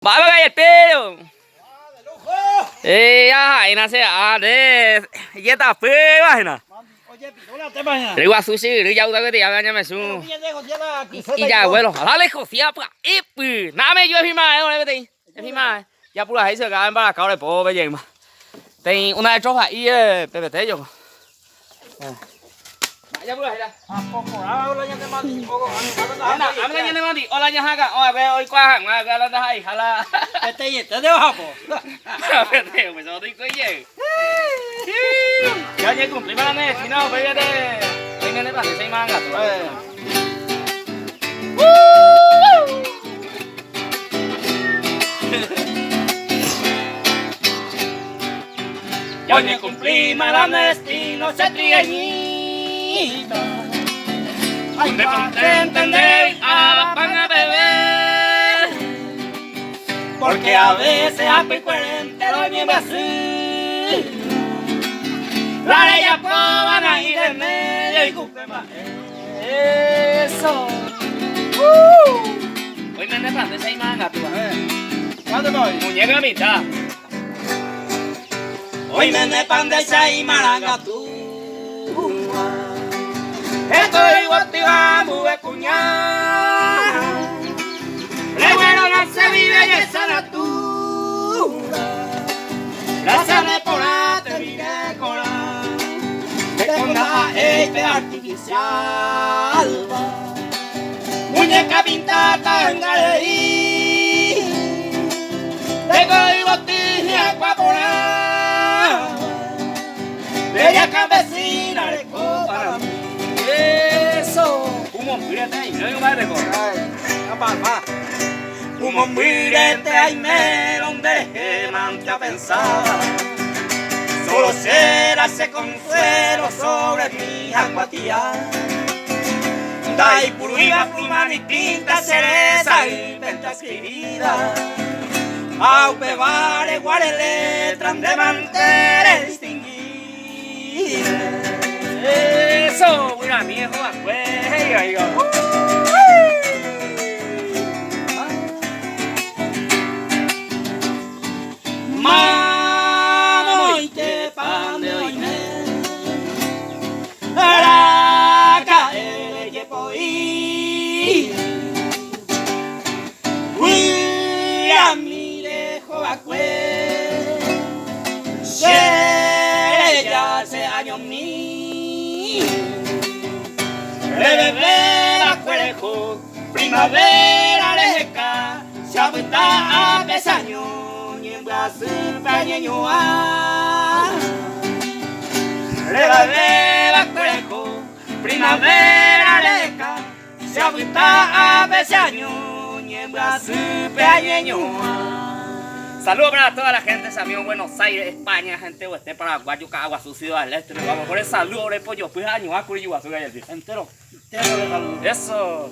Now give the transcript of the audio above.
Va a caer el pelo. Ay, no sé, ya está feo, imagina. Rigo a sushi, rigo ya udah que te ya me su. Y ya, bueno, dale, josia, pues, nada me yo es mi madre, es mi madre. Ya pura ahí se caen para acá, le puedo ver más. Tem una de trofa y PPT yo. Ya pura ahí la. Am na nhân mandi, ola nya haga, oi qua hàng mà ga la hai hala. Te debo hapo. PPT, pues no digo ye. Ya ya cumplir para ne, si no, PPT. Hoy ne para 6 mangas. Ya hoy cumplí mal destino se trigueñita. Me para entender a la pan a beber. Porque a veces a picuerente doy mi Brasil. La de ella van a ir en medio y cumple más. Eso. Hoy me ande para 6 mangas, tú. ¿Cuánto voy? Muñeca a mitad. Hoy me nepan de seis maranga tú. Estoy guativamo de cuñada. Le bueno no se vive y esa natura. La sale por la te vive con la. Que con la aceite artificial. Muñeca pintada en galería. Estoy botella guaporada. Bella campesina de copa. Eso. Un mombirete ahí, no hay más de cosas. Un mombirete ahí me donde mancha pensaba. Solo será ese consuelo sobre mi acuatía. Dai puruiga pluma distinta, cereza y venta escribida. Aupe vare guare letras de mantener distinguida. Eso, mira, viejo, pues, Mamo y te pan de hoy me para caer y poí. Uy, a mi dejo a cue. Ya hace años mío. Primavera, cuerejo, primavera lejeca, se abuela a pesaño, y en Brasil pañeñoa. Primavera, cuerejo, primavera lejeca, se abuela a pesaño, y en Brasil pañeñoa. Saludos para toda la gente, amigos en Buenos Aires, España, gente oeste, Paraguay, Cagua, su ciudad del este. Nos vamos por el saludo, por el pollo, pues año, a Curiyuazu, entero. Entero de salud. Eso.